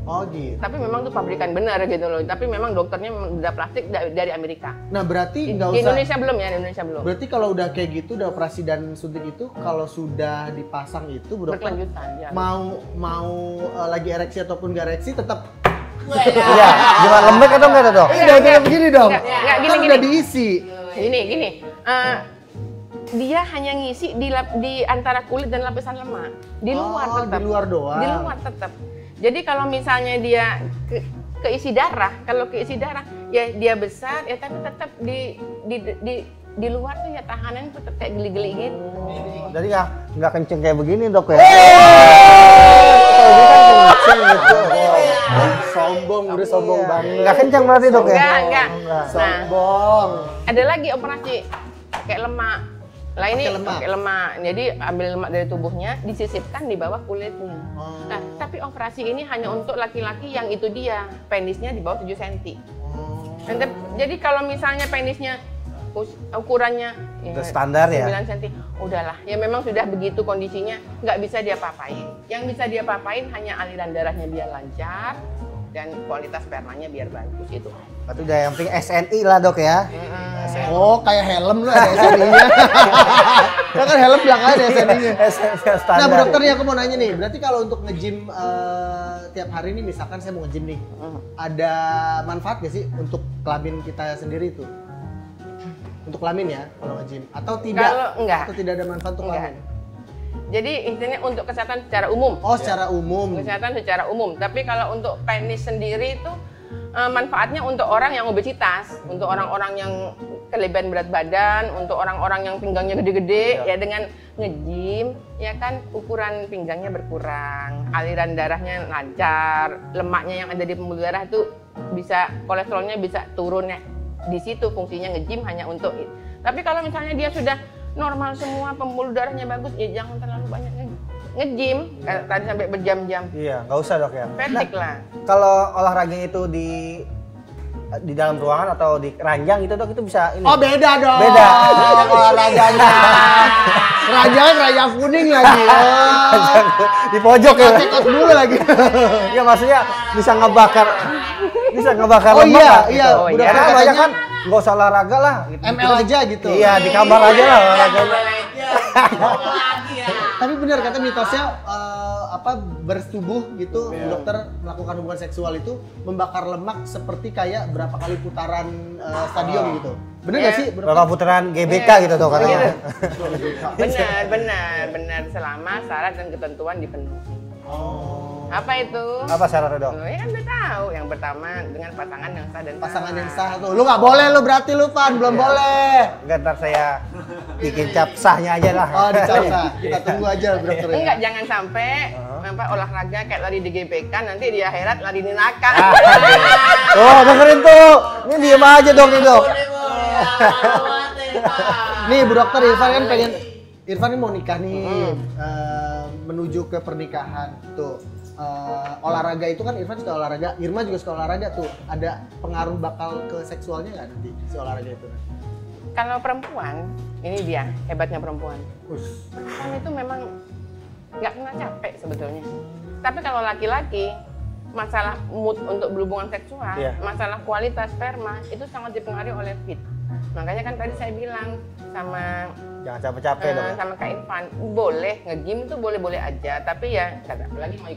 Oh gitu. Tapi memang tuh pabrikan benar gitu loh. Tapi memang dokternya memang udah plastik dari Amerika. Nah berarti nggak Di usah. Indonesia belum ya, di Indonesia belum. Berarti kalau udah kayak gitu, udah operasi dan suntik itu, kalau sudah dipasang itu, Bu Dokter, Berkelanjutan ya. mau lagi ereksi ataupun nggak ereksi tetap. Iya, gimana lembek atau enggak dok? Jangan kayak begini dong. Nggak, gini, Kan gini. udah diisi. Gini. Dia hanya ngisi di antara kulit dan lapisan lemak. Di luar Oh, tetap. di luar doang. Di luar tetap. Jadi kalau misalnya dia keisi darah, kalau keisi darah ya dia besar ya tapi tetap di luar tuh ya tahanan tetap kayak geli-geli gitu. Jadi nggak kenceng kayak begini dok ya? Sombong, udah sombong banget. Nggak kenceng berarti dok ya? Enggak. Nah, Sombong. ada lagi operasi pakai lemak. Lah ini Pakai lemak. pakai lemak. Jadi ambil lemak dari tubuhnya, disisipkan di bawah kulitnya. Oh. Nah, tapi operasi ini hanya untuk laki-laki yang itu dia, penisnya di bawah 7 cm. Jadi kalau misalnya penisnya ukurannya Udah standar ya? 9 cm, udahlah. Ya memang sudah begitu kondisinya, nggak bisa dia papain. Yang bisa dia papain hanya aliran darahnya biar lancar dan kualitas spermanya biar bagus itu. Berarti udah yang penting SNI lah dok ya? Oh, kayak helm lu ada SNI-nya. Ya kan helm belakangnya ada SNI-nya. Standar. Nah, Bu Dokter nih aku mau nanya nih, berarti kalau untuk nge-gym tiap hari nih, misalkan saya mau nge-gym nih, ada manfaat gak sih untuk kelamin kita sendiri itu? Untuk kelamin ya, kalau nge-gym? Atau tidak? Kalau enggak. Atau tidak ada manfaat untuk Enggak. kelamin? Jadi istilahnya untuk kesehatan secara umum. Oh, secara umum. Kesehatan secara umum. Tapi kalau untuk penis sendiri itu manfaatnya untuk orang yang obesitas, untuk orang-orang yang kelebihan berat badan, untuk orang-orang yang pinggangnya gede-gede, ya dengan nge-gym, ya kan ukuran pinggangnya berkurang, aliran darahnya lancar, lemaknya yang ada di pembuluh darah itu bisa, kolesterolnya bisa turun ya. Di situ fungsinya nge-gym hanya untuk itu. Tapi kalau misalnya dia sudah normal semua, pembuluh darahnya bagus, ya jangan terlalu banyak nge-gym, kayak tadi sampai berjam-jam. Iya, nggak usah dok ya? Fatigue lah. Kalau olahraga itu di dalam ruangan atau di ranjang gitu dok, itu bisa ini? Oh, beda dong. Beda. Olahraganya. Ranjang ranjang kuning lagi. Oh. Di pojok ya? Cekot dulu lagi. Iya maksudnya bisa ngebakar Oh lemak iya, lah, iya. gitu. Oh, Udah iya. Karena katanya banyak kan nggak usah olahraga lah. Gitu. ML aja gitu. Iya di kamar aja lah olahraganya. Tapi benar kata mitosnya bersetubuh gitu, dokter melakukan hubungan seksual itu membakar lemak seperti kayak berapa kali putaran stadion gitu. Bener nggak Iya. sih? Berapa putaran GBK gitu dok katanya. Benar selama syarat dan ketentuan dipenuhi. Apa itu? Apa syaratnya dok? Ya kan udah tahu. Yang pertama dengan pasangan yang sah dan Pasangan yang sah tuh. Lu nggak boleh lu berarti lu Pan, belum boleh. Enggak, ntar saya bikin cap sahnya aja lah. Oh, dicap. Kita tunggu aja dokter. Enggak, jangan sampai olahraga kayak lari di GBK nanti di akhirat lari di neraka. Oh dengerin tuh. Ini diem aja dong nih dok. Nih Bu Dokter, Irfan ini mau nikah nih, menuju ke pernikahan tuh. Olahraga itu kan Irfan suka olahraga, Irma juga suka olahraga tuh. Ada pengaruh bakal ke seksualnya nggak nanti si olahraga itu? Kalau perempuan, ini dia hebatnya perempuan. Kan itu memang nggak pernah capek sebetulnya. Tapi kalau laki-laki, masalah mood untuk berhubungan seksual, masalah kualitas sperma itu sangat dipengaruhi oleh fit. Makanya kan tadi saya bilang sama Jangan capek-capek dok. sama Kak Irfan, boleh nge-gym itu boleh-boleh aja, tapi ya apalagi mau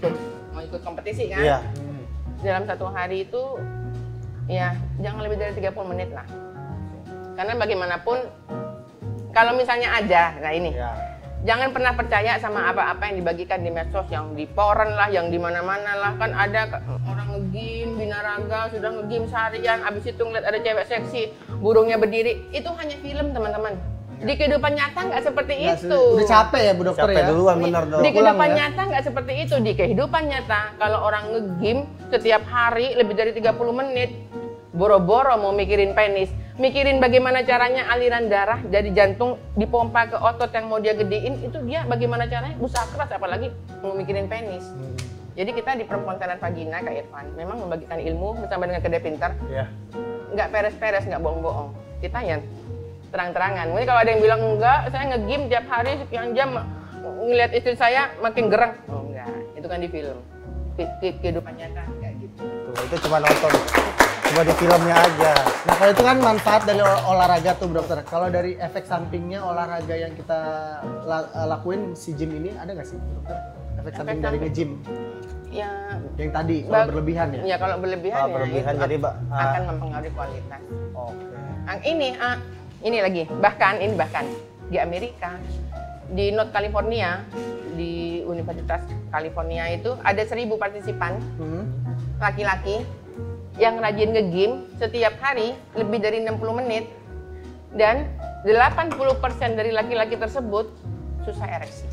ikut kompetisi kan. Iya. Dalam satu hari itu ya jangan lebih dari 30 menit lah. Karena bagaimanapun kalau misalnya ada, nah ini. Iya. Jangan pernah percaya sama apa-apa yang dibagikan di medsos, yang di koran lah, yang di mana-mana lah. Kan ada orang nge-gym, binaraga, sudah nge-gym seharian, abis itu ngeliat ada cewek seksi, burungnya berdiri. Itu hanya film, teman-teman. Di kehidupan nyata nggak seperti itu. Udah capek ya Bu Dokter Capek ya? duluan bener dok. Di kehidupan ya? nyata nggak seperti itu. Di kehidupan nyata, kalau orang nge-gym setiap hari lebih dari 30 menit, boro-boro mau mikirin penis, mikirin bagaimana caranya aliran darah dari jantung dipompa ke otot yang mau dia gedein, itu dia bagaimana caranya usaha keras, apalagi mau mikirin penis. Jadi kita di Perempuan Sadar Vagina, Kak Irfan, memang membagikan ilmu bersama dengan Kedai Pintar. Iya. Nggak peres-peres, nggak bohong-bohong. Kita ya terang-terangan. Mungkin kalau ada yang bilang enggak, saya nge-gym tiap hari sekian jam, ngelihat istri saya makin gereng. Oh enggak, itu kan di film. Kehidupan nyata. Itu cuma nonton. Cuma di filmnya aja. Nah kalau itu kan manfaat dari olahraga tuh dokter. Kalau dari efek sampingnya olahraga yang kita lakuin si gym ini ada nggak sih dokter? Efek samping dari nge-gym Ya, yang tadi kalau berlebihan ya? ya kalau berlebihan, Berlebihan itu jadi akan mempengaruhi kualitas. Oke. Ini lagi, bahkan di Amerika, di North California, di Universitas California itu ada 1.000 partisipan laki-laki yang rajin nge-gym setiap hari lebih dari 60 menit dan 80% dari laki-laki tersebut susah ereksi.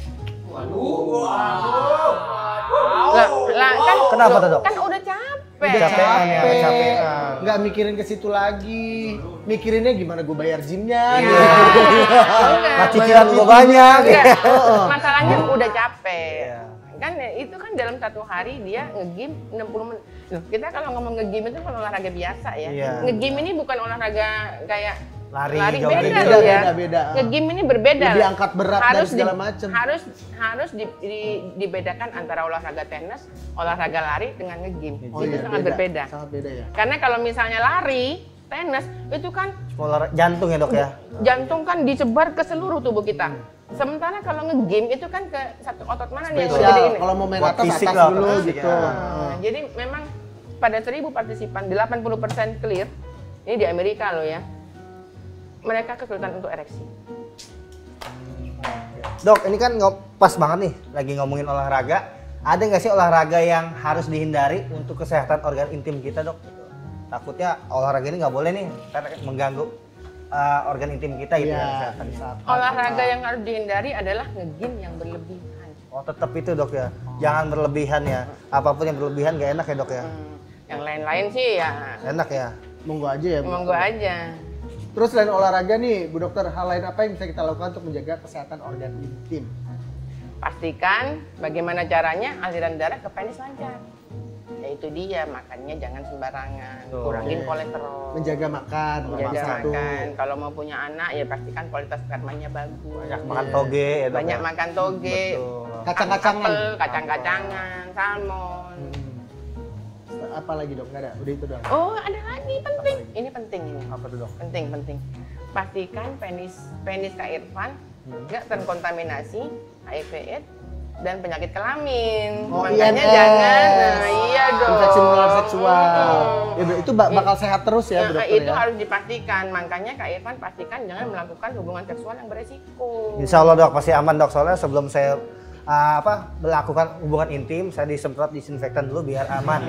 Kan, Kenapa tuh, Dok? Kan udah capek. Kecapean ya, kecapean. Nggak mikirin ke situ lagi, mikirinnya gimana gue bayar gymnya. Enggak. Cicilan gue banyak. Enggak. Masalahnya udah capek. Kan itu kan dalam satu hari dia nge-gym 60 menit. Loh, kita kalau ngomong nge-gym itu kan olahraga biasa ya. Iya. Nge-gym ini bukan olahraga kayak Lari, beda jogging. loh ya. Beda. Nge-gym ini berbeda. Lebih angkat berat dan segala macem. Harus dibedakan antara olahraga tenis, olahraga lari dengan nge-gym. Itu sangat berbeda. Sangat beda ya. Karena kalau misalnya lari, tenis itu kan Olahraga jantung ya dok ya? jantung kan disebar ke seluruh tubuh kita. Sementara kalau nge-gym itu kan ke satu otot mana nih yang Spesial. gede ini. Kalau mau main Buat atas fisik atas lah, dulu fisik gitu. ya. Jadi memang pada 1.000 partisipan 80% clear. Ini di Amerika loh ya. Mereka kesulitan untuk ereksi. Dok, ini kan pas banget nih lagi ngomongin olahraga. Ada nggak sih olahraga yang harus dihindari untuk kesehatan organ intim kita dok? Takutnya olahraga ini nggak boleh nih karena mengganggu organ intim kita gitu ya. Olahraga yang harus dihindari adalah nge-gym yang berlebihan. Oh tetap itu dok ya, jangan berlebihan ya. Apapun yang berlebihan nggak enak ya dok ya. Yang lain-lain sih ya Enak ya. Monggo aja ya. Bu. monggo aja. Terus selain olahraga nih, Bu Dokter, hal lain apa yang bisa kita lakukan untuk menjaga kesehatan organ intim? Pastikan bagaimana caranya aliran darah ke penis lancar. Yaitu dia makannya jangan sembarangan, kurangin kolesterol. Menjaga makan, Menjaga satu. makan. Kalau mau punya anak ya pastikan kualitas spermanya bagus. Banyak makan toge ya dok. Banyak ya? makan toge, Kacang-kacangan. apel, kacang-kacangan, salmon. Apa lagi dok? Nggak ada, udah itu doang. Oh ada lagi penting. Ini penting ini. Apa tuh dok? Penting. Pastikan penis Kak Irfan nggak terkontaminasi HIV/AIDS dan penyakit kelamin. Oh, Makanya IMS. jangan. Nah, iya dong. Infeksi menular seksual. Ya, itu bakal sehat terus ya, Bu Dokter itu ya. harus dipastikan. Makanya Kak Irfan pastikan jangan melakukan hubungan seksual yang beresiko. Insya Allah dok pasti aman dok, soalnya sebelum saya melakukan hubungan intim saya disemprot disinfektan dulu biar aman.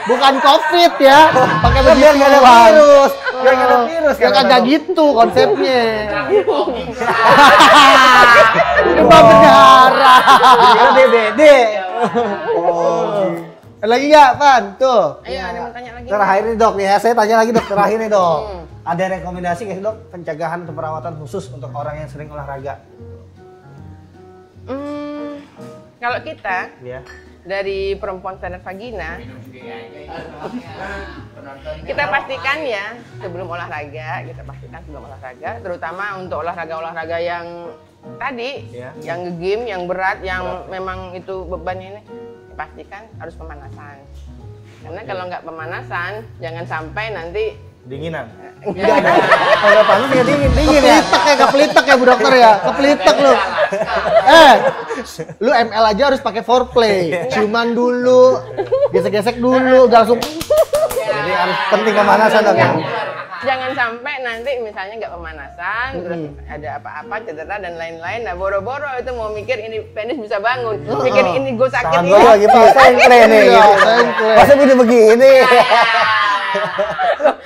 Bukan COVID ya. Pakai Biar begitu nggak ada virus. Biar nggak ada virus. Ya kan, kagak Dok? gitu konsepnya. Demam berdarah. Biar DBD. Ada lagi nggak, Pan? Tuh. Ayo ada mau tanya lagi. Terakhir nih dok ya, saya tanya lagi dok, terakhir nih dok. Ada rekomendasi nggak sih dok pencegahan atau perawatan khusus untuk orang yang sering olahraga? Kalau kita Ya. dari perempuan standar vagina, kita pastikan ya sebelum olahraga, terutama untuk olahraga yang tadi, Ya. yang nge-gym, yang berat, yang memang itu bebannya ini, pastikan harus pemanasan. Karena kalau nggak pemanasan, jangan sampai nanti Dinginan. Kalau panas ya dingin ya. Kepelitek ya Bu Dokter ya. Kepelitek lu. Lu ML aja harus pakai foreplay. Ciuman dulu, gesek-gesek dulu, gak langsung. Jadi harus penting pemanasan dok ya. Jangan sampai nanti misalnya nggak pemanasan, terus ada apa-apa, cedera dan lain-lain. Nah boro-boro itu mau mikir ini penis bisa bangun, mikir ini gue sakit Tangan ini. gue lagi sengkle nih. Iya, gitu. sengkle. Masa begini.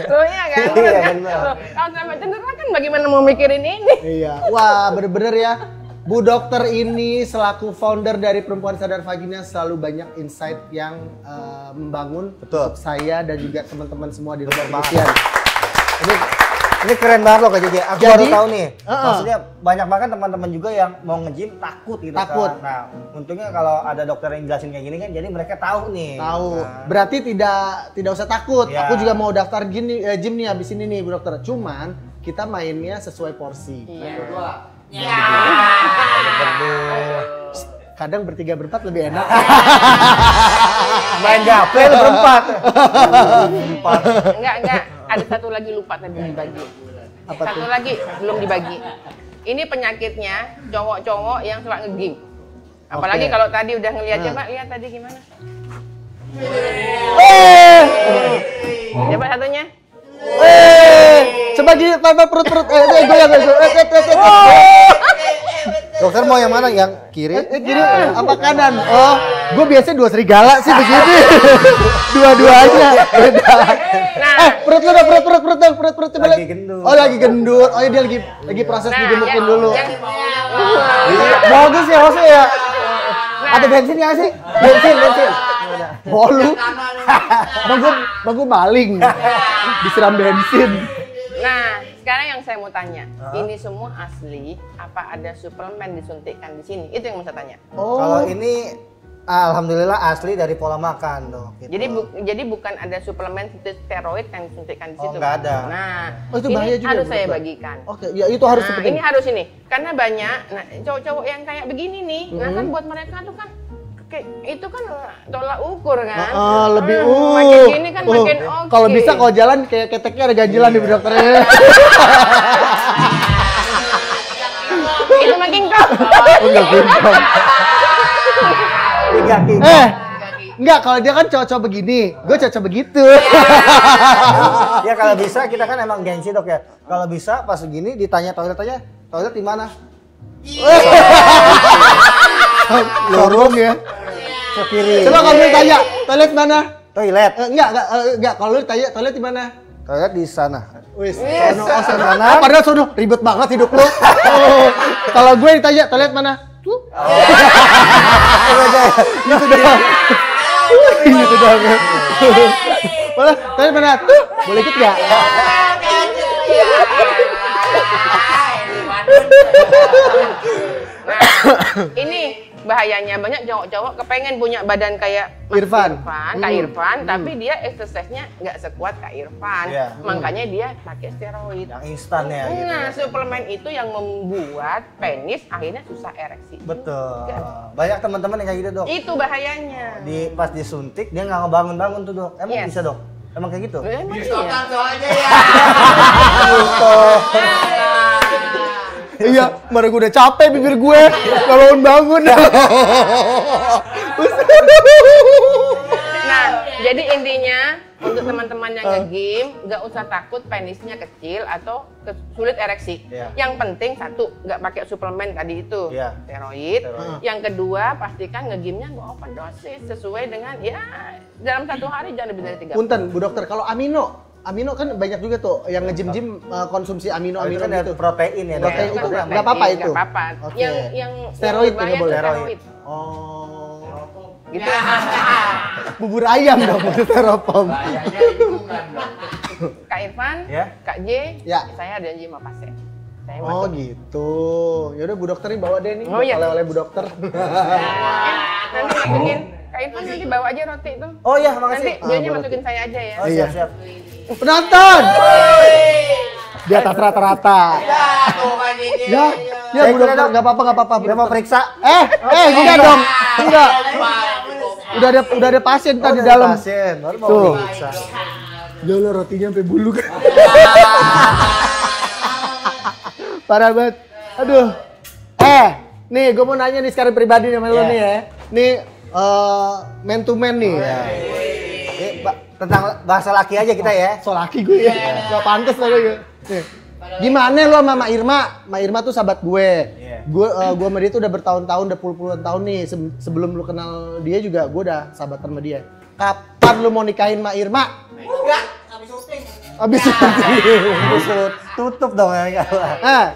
Loh iya kan? Iya, Bener kan? bener. Loh, kalau sampai cedera kan bagaimana mau mikirin ini? Iya. Wah, bener-bener ya. Bu Dokter ini selaku founder dari Perempuan Sadar Vagina selalu banyak insight yang membangun Betul. untuk saya dan juga teman-teman semua di rumah banget. penelitian. Ini keren banget loh Kak Jj. Aku Jadi, baru tahu nih. Maksudnya banyak banget teman-teman juga yang mau nge-gym takut gitu Takut. kan. Nah, untungnya kalau ada dokter yang jelasin kayak gini kan jadi mereka tahu nih. Tahu. Nah, Berarti tidak usah takut. Ya. Aku juga mau daftar gym nih abis ini nih Bu Dokter. Cuman kita mainnya sesuai porsi. Iya. kadang bertiga berempat lebih enak. Main gaple lu berempat. Enggak. Ada satu lagi lupa tadi dibagi. Apa Satu tuh? lagi belum dibagi. Ini penyakitnya cowok-cowok yang suka nge-game. Apalagi Oke. kalau tadi udah ngeliat, coba lihat tadi gimana. Coba satunya. Coba gini, perut. Goyang. Dokter mau yang mana? Yang kiri? Kiri apa kanan? Oh, gue biasanya 2 serigala sih begini. Dua-duanya beda. Nah, Perut lu dong, perut coba Lagi lihat. gendut. Oh, lagi gendut. Oh, ya dia lagi proses digemukin dulu. Bagus ya Jose ya. Nah. Ada bensin nggak sih? Bensin. Oh, lu. Bang gue maling. Disiram bensin. Nah, sekarang yang saya mau tanya, ini semua asli? Apa ada suplemen disuntikkan di sini? Itu yang mau saya tanya. Oh. Kalau ini alhamdulillah asli dari pola makan dok. Gitu. Jadi bukan ada suplemen steroid yang disuntikkan di Oh, situ. nggak ada. Nah, Oh, itu bahaya ini juga, harus saya Bro. bagikan. Oke, ya itu harus Nah, seperti ini harus ini. Karena banyak cowok-cowok yang kayak begini nih. Nah, kan buat mereka tuh kan kayak itu kan tolak ukur kan. lebih Makin gini kan makin oke. Kalau bisa kalau jalan kayak keteknya ada ganjilan di dokternya. itu makin kok. Enggak pintar. 3 kilo. Enggak, kalau dia kan cowok-cowok begini, gue cowok begitu. Ya kalau bisa kita kan emang gengsi dok ya. Kalau bisa pas segini ditanya toilet di mana? Lorong ya. Ke kiri. Coba kalau lu tanya, toilet mana? Toilet. Enggak, kalau lu tanya toilet di mana? Toilet di sana. Wis, Sana. padahal sono ribet banget hidup lu. Oh, kalau gue ditanya toilet mana? Tuh. Gitu doang. Gitu doang. Malah toilet mana? Tuh. Boleh ikut enggak? Nah, ini bahayanya banyak cowok-cowok kepengen punya badan kayak Mas Irfan. Kak Irfan, tapi dia exercise-nya nggak sekuat Kak Irfan. Iya. Makanya dia pakai steroid. Yang instan ya gitu. Nah, suplemen itu yang membuat penis akhirnya susah ereksi. Betul. Banyak teman-teman yang kayak gitu dok. Itu bahayanya. Pas disuntik dia nggak ngebangun tuh dok. Emang Yes. bisa dok? Emang kayak gitu? Emang iya. Iya, mana gue udah capek bibir gue, nggak bangun. Nah, jadi intinya untuk teman-teman yang nge-game, nggak usah takut penisnya kecil atau sulit ereksi. Iya. Yang penting satu, nggak pakai suplemen tadi itu, Iya. steroid. Steroid. Yang kedua, pastikan nge-game-nya nggak overdosis sesuai dengan ya dalam 1 hari jangan lebih dari 3. Punten, Bu Dokter, kalau amino kan banyak juga tuh yang nge-gym konsumsi Itu amino kan ada gitu. protein ya dok. Protein ya? itu Protein. nggak apa-apa itu? Nggak apa-apa. Oke. Yang Steroid bahaya nggak boleh? tuh steroid. Oh. Gitu. Bubur ayam dong, bubur styrofoam. Kak Irfan, Ya. Kak J, Ya. saya ada janji sama pasien. Saya Oh masuk. gitu. Yaudah Bu Dokter nih bawa deh nih. Oh, iya. Oleh-oleh Bu Dokter. Nanti masukin Kak Irfan nanti bawa aja roti itu. Oh iya, Nanti makasih. dianya berarti. masukin saya aja ya. Oh Iya. siap. Penonton. Di atas rata-rata. Ya, ya Bu Dokter, nggak apa-apa. Udah mau periksa? Enggak dong. Enggak. Udah ada pasien Oh, tadi di dari dalam. pasien, baru mau Tuh. periksa. Jolo rotinya sampai bulu kan. Parah banget. Aduh. Nih gue mau nanya nih sekarang pribadi sama lo Iya. nih ya. Nih man to man nih. Ya. Tentang bahasa laki aja kita ya. So laki gue ya. Gak pantas lah gue. Nih. Gimana lo sama Mak Irma? Mak Irma tuh sahabat gue. Iya. Gue sama dia tuh udah bertahun-tahun, udah puluhan tahun nih. Sebelum lu kenal dia juga gue udah sahabatan sama dia. Kapan lu mau nikahin Mak Irma? Habis Tutup dong ya.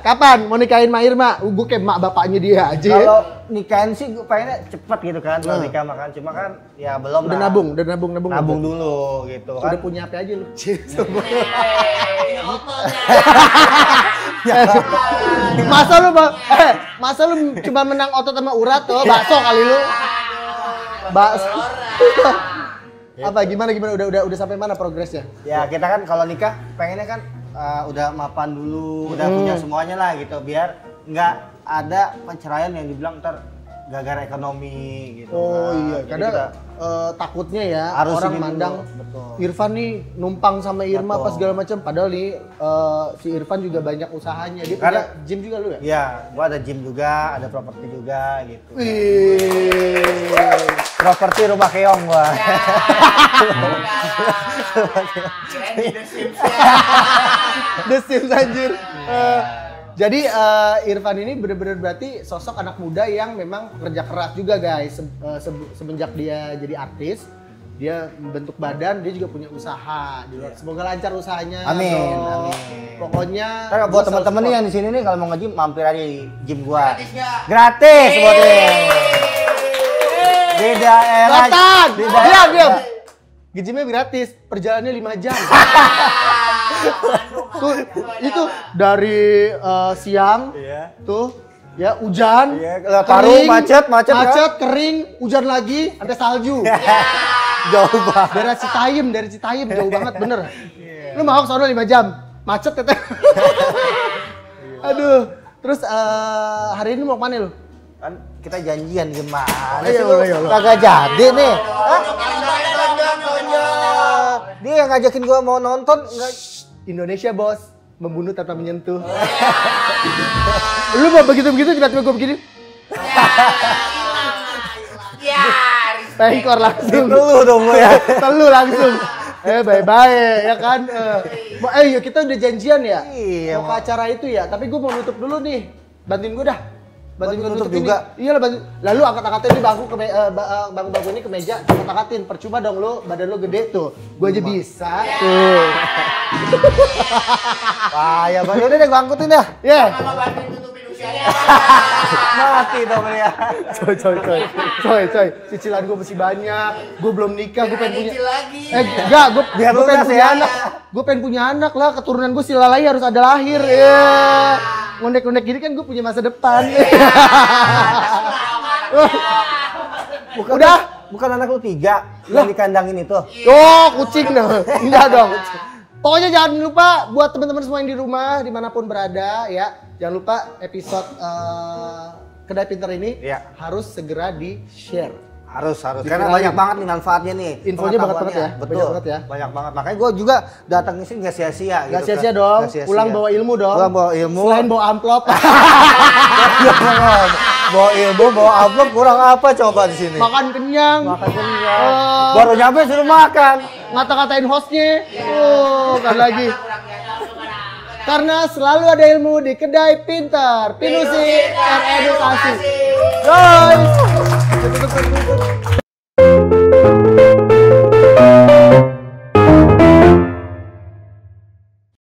kapan mau nikahin Mak Irma? Gue kayak mak bapaknya dia aja. Kalau nikahin sih gue pengennya cepet gitu kan, kalau nikah makan. Cuma kan ya belum Udah lah. nabung. Nabung dulu gitu kan. Udah punya apa aja lu? Masa lu cuma menang otot sama urat tuh, bakso kali lu. Bakso. Apa gimana udah sampai mana progresnya? Ya kita kan kalau nikah pengennya kan udah mapan dulu, udah punya semuanya lah gitu, biar nggak ada perceraian yang dibilang ntar gara-gara ekonomi gitu. Oh kan. iya, Jadi kadang kita takutnya ya harus orang ini mandang dulu, betul. Irfan nih numpang sama Irma Betul. apa segala macam. Padahal nih si Irfan juga banyak usahanya. Dia Karena- punya gym juga lu ya? Iya, gua ada gym juga, ada properti juga gitu. Wih. Properti rumah keong gua. The Sims anjir. Jadi Irfan ini bener-bener berarti sosok anak muda yang memang kerja keras juga guys. Semenjak dia jadi artis, dia membentuk badan, dia juga punya usaha di luar. Semoga lancar usahanya. Amin, bro. amin. Pokoknya Ntar buat gua selalu teman-teman nih support. yang di sini nih kalau mau nge-gym mampir aja di gym gua. Gratis buat dia. Di daerah Kelihatan. di daerah- Diam, diam. Gymnya gratis, perjalanannya 5 jam. Tuh, itu dari siang Iya. tuh ya hujan, Iya, Parung, macet, macet, kan? kering, hujan lagi, ada salju. Jauh banget. Dari Citayam jauh banget bener. Lu mau ke sono 5 jam, macet teteh. Aduh, terus hari ini mau kemana lu? Kan kita janjian gimana Ayo, sih lu? ayo, lu. Kagak jadi nih. Hah? Dia yang ngajakin gua mau nonton enggak. Indonesia bos, membunuh tanpa menyentuh. Lu mau begitu-begitu tiba-tiba gue begini. Pengkor langsung. Lu dong gua ya. Telu langsung. Bye-bye ya kan. Yuk kita udah janjian ya. Iya, Mau ke acara itu ya. Tapi gue mau nutup dulu nih. Bantuin gue dah. Bantuin gue Nutup nutup juga? Ini. Iya lah bantuin. Lalu angkat-angkatin nih bangku ke bangku-bangku ini ke meja. Angkat-angkatin. Percuma dong lu. Badan lu gede tuh. Gue aja bisa. Tuh. Payah banget. Udah deh gua angkutin dah. Ya. Mati dong dia. Coy. Cicilan gue masih banyak. Gue belum nikah. Gue pengen punya. lagi. Enggak, gue Biar pengen lunas punya ya. anak. Gue pengen punya anak lah. Keturunan gue si Lalai harus ada lahir. Ya. Ngondek-ngondek gini kan gue punya masa depan. Bukan anak lu 3 yang dikandangin itu. Oh, kucing dah. Enggak dong. Pokoknya jangan lupa buat teman-teman semua yang di rumah dimanapun berada ya, jangan lupa episode Kedai Pintar ini Iya. harus segera di-share. Harus karena Dikirain. banyak banget nih manfaatnya nih. Infonya banget pengetahuannya. ya, Betul. banyak banget ya. Banyak banget. Makanya gue juga datang ke sini nggak sia-sia. Gak gitu sia-sia kan. dong, Nggak sia-sia. pulang bawa ilmu dong. Pulang bawa ilmu. Selain bawa amplop. Bawa ilmu, bawa amplop, kurang apa coba di sini? Makan kenyang. Makan kenyang. Oh. Baru nyampe suruh makan. Ngata-ngatain hostnya. Oh, kan lagi. Karena selalu ada ilmu di Kedai Pintar. Pinusi Edukasi. Yoi.